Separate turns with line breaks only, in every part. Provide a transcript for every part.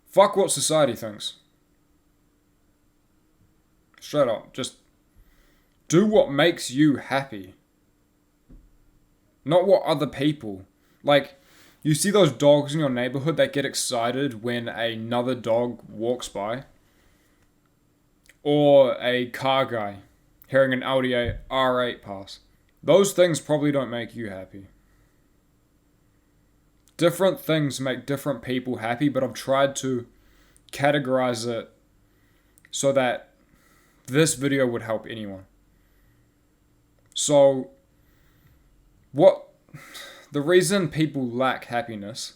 Fuck what society thinks. Straight up. Just do what makes you happy. Not what other people. Like, you see those dogs in your neighborhood that get excited when another dog walks by? Or a car guy hearing an Audi R8 pass. Those things probably don't make you happy. Different things make different people happy, but I've tried to categorize it so that this video would help anyone. So, the reason people lack happiness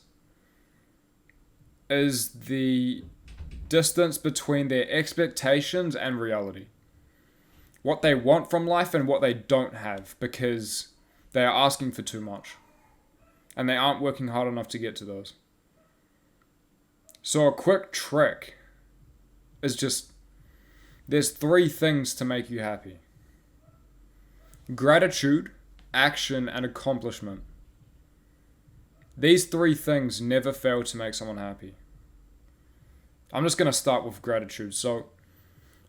is the distance between their expectations and reality. What they want from life and what they don't have, because they are asking for too much. And they aren't working hard enough to get to those. So a quick trick is just, there's 3 things to make you happy. Gratitude, action, and accomplishment. These 3 things never fail to make someone happy. I'm just going to start with gratitude. So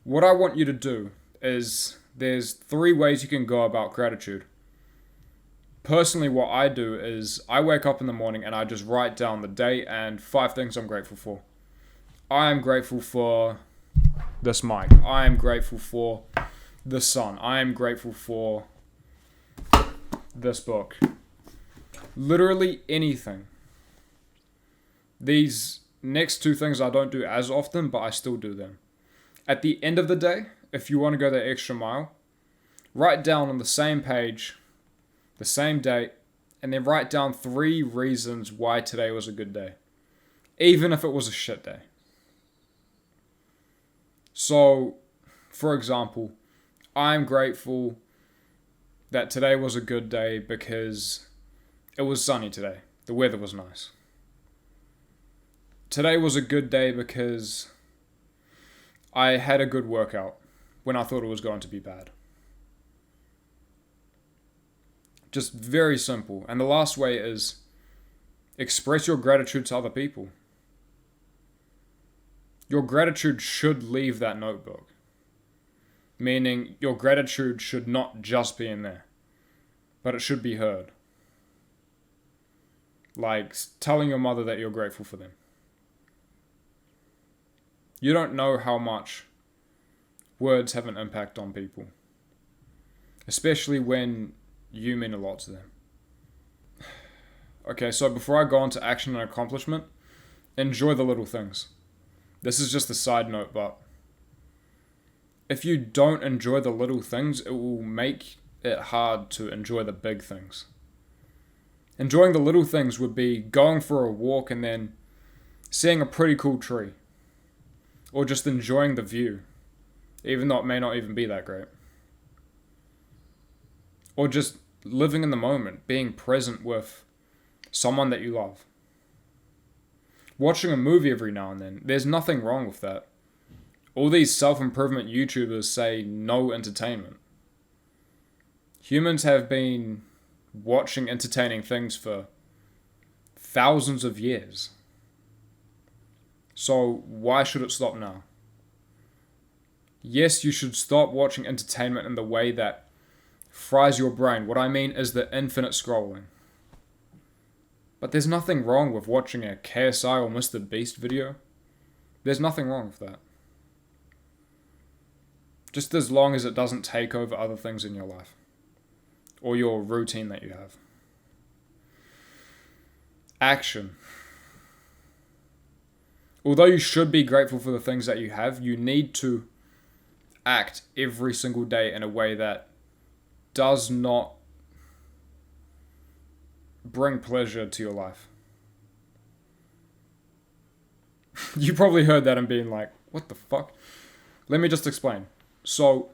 what I want you to do is, there's 3 ways you can go about gratitude. Personally, what I do is I wake up in the morning and I just write down the day and 5 things I'm grateful for. I am grateful for this mic. I am grateful for the sun. I am grateful for this book. Literally anything. These next 2 things I don't do as often, but I still do them. At the end of the day, if you want to go that extra mile, write down on the same page, the same date, and then write down 3 reasons why today was a good day. Even if it was a shit day. So, for example, I'm grateful that today was a good day because it was sunny today. The weather was nice. Today was a good day because I had a good workout when I thought it was going to be bad. Just very simple. And the last way is express your gratitude to other people. Your gratitude should leave that notebook. Meaning your gratitude should not just be in there, but it should be heard. Like telling your mother that you're grateful for them. You don't know how much words have an impact on people. Especially when you mean a lot to them. Okay, so before I go on to action and accomplishment, enjoy the little things. This is just a side note, but if you don't enjoy the little things, it will make it hard to enjoy the big things. Enjoying the little things would be going for a walk and then seeing a pretty cool tree. Or just enjoying the view, even though it may not even be that great. Or just living in the moment, being present with someone that you love. Watching a movie every now and then, there's nothing wrong with that. All these self-improvement YouTubers say no entertainment. Humans have been watching entertaining things for thousands of years. So why should it stop now? Yes, you should stop watching entertainment in the way that fries your brain. What I mean is the infinite scrolling. But there's nothing wrong with watching a KSI or Mr. Beast video. There's nothing wrong with that. Just as long as it doesn't take over other things in your life. Or your routine that you have. Action. Although you should be grateful for the things that you have, you need to act every single day in a way that does not bring pleasure to your life. You probably heard that and being like, what the fuck? Let me just explain. So,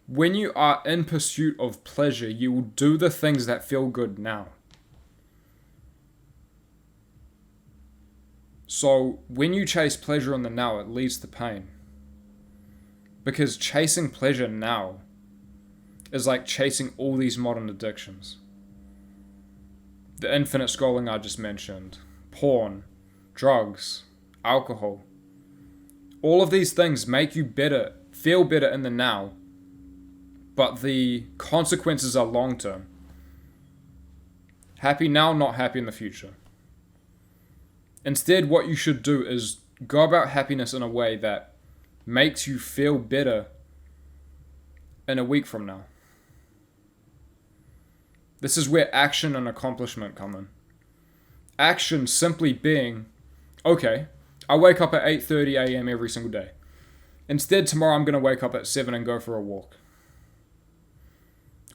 when you are in pursuit of pleasure, you will do the things that feel good now. So, when you chase pleasure in the now, it leads to pain. Because chasing pleasure now is like chasing all these modern addictions. The infinite scrolling I just mentioned, porn, drugs, alcohol. All of these things make you better, feel better in the now, but the consequences are long term. Happy now, not happy in the future. Instead, what you should do is go about happiness in a way that makes you feel better in a week from now. This is where action and accomplishment come in. Action simply being, okay, I wake up at 8:30 a.m. every single day. Instead, tomorrow I'm going to wake up at 7 and go for a walk.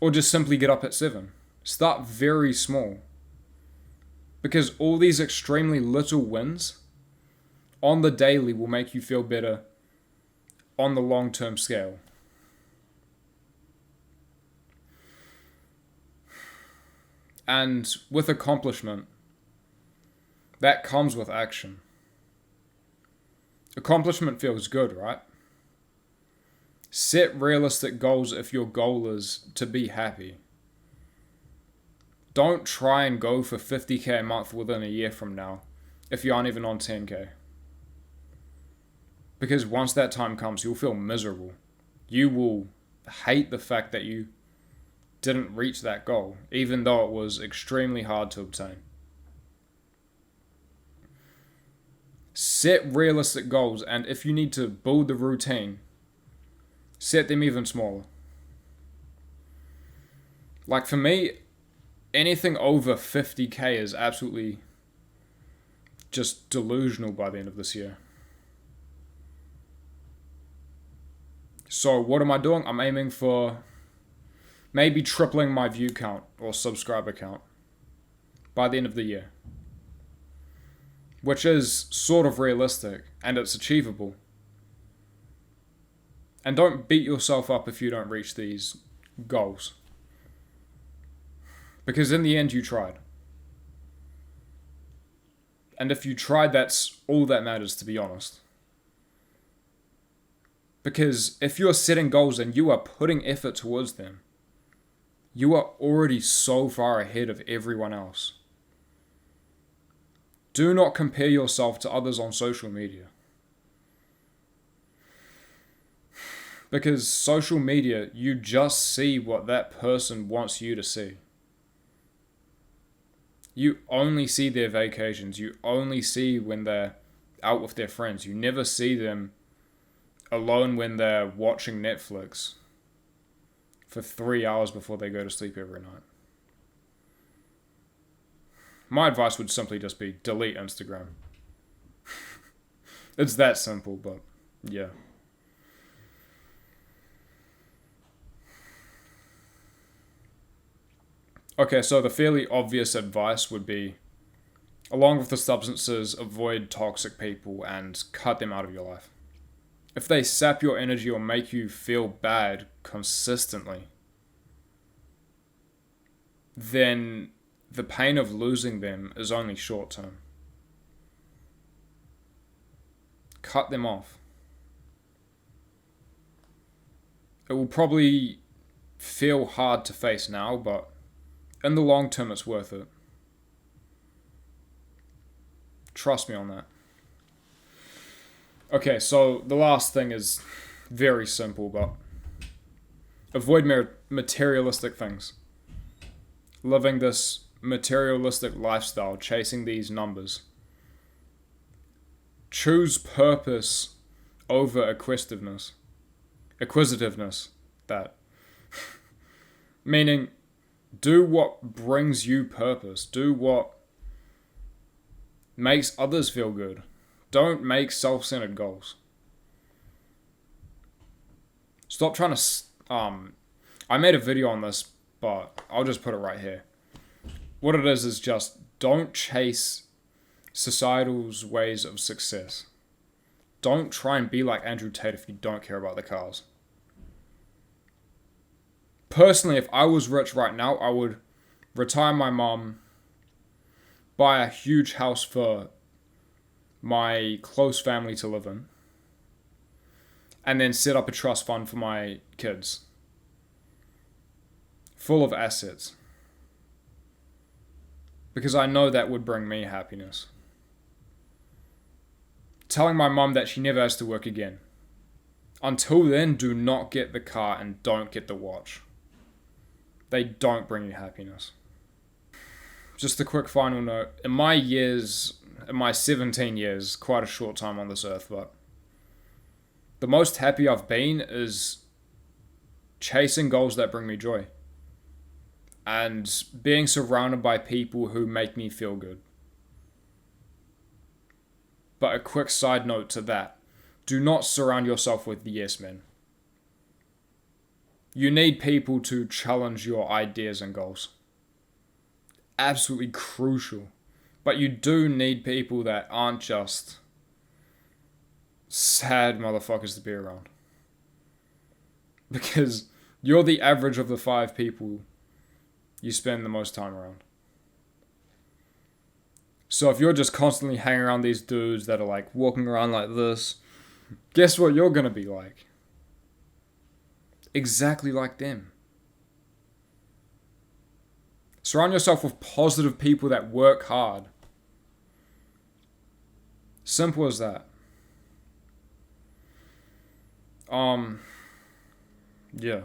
Or just simply get up at 7. Start very small. Because all these extremely little wins on the daily will make you feel better on the long-term scale. And with accomplishment, that comes with action. Accomplishment feels good, right? Set realistic goals if your goal is to be happy. Don't try and go for 50k a month within a year from now if you aren't even on 10k. Because once that time comes, you'll feel miserable. You will hate the fact that you didn't reach that goal, even though it was extremely hard to obtain. Set realistic goals, and if you need to build the routine, set them even smaller. Like for me, anything over 50k is absolutely just delusional by the end of this year. So what am I doing? I'm aiming for maybe tripling my view count or subscriber count by the end of the year. Which is sort of realistic and it's achievable. And don't beat yourself up if you don't reach these goals. Because in the end you tried. And if you tried, that's all that matters, to be honest. Because if you're setting goals and you are putting effort towards them, you are already so far ahead of everyone else. Do not compare yourself to others on social media. Because social media, you just see what that person wants you to see. You only see their vacations. You only see when they're out with their friends. You never see them alone when they're watching Netflix for 3 hours before they go to sleep every night. My advice would simply just be delete Instagram. It's that simple, but yeah. Okay, so the fairly obvious advice would be, along with the substances, avoid toxic people and cut them out of your life. If they sap your energy or make you feel bad consistently, then the pain of losing them is only short term. Cut them off. It will probably feel hard to face now, but in the long term it's worth it. Trust me on that. Okay, so the last thing is very simple, but avoid materialistic things. Living this materialistic lifestyle, chasing these numbers. Choose purpose over acquisitiveness. That. Meaning, do what brings you purpose. Do what makes others feel good. Don't make self-centered goals. Stop trying to... I made a video on this, but I'll just put it right here. What it is just don't chase societal's ways of success. Don't try and be like Andrew Tate if you don't care about the cars. Personally, if I was rich right now, I would retire my mom, buy a huge house for my close family to live in, and then set up a trust fund for my kids. full of assets. Because I know that would bring me happiness. Telling my mum that she never has to work again. Until then, do not get the car and don't get the watch. They don't bring you happiness. Just a quick final note. In my 17 years, quite a short time on this earth, but the most happy I've been is chasing goals that bring me joy. And being surrounded by people who make me feel good. But a quick side note to that. Do not surround yourself with yes men. You need people to challenge your ideas and goals. Absolutely crucial. But you do need people that aren't just sad motherfuckers to be around. Because you're the average of the 5 people you spend the most time around. So if you're just constantly hanging around these dudes that are like walking around like this, guess what you're going to be like? Exactly like them. Surround yourself with positive people that work hard. Simple as that. Yeah.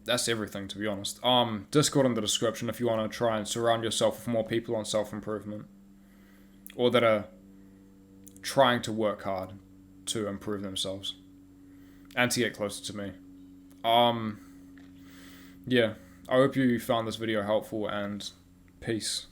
That's everything, to be honest. Discord in the description if you want to try and surround yourself with more people on self-improvement. Or that are trying to work hard to improve themselves. And to get closer to me. Yeah. I hope you found this video helpful, and peace.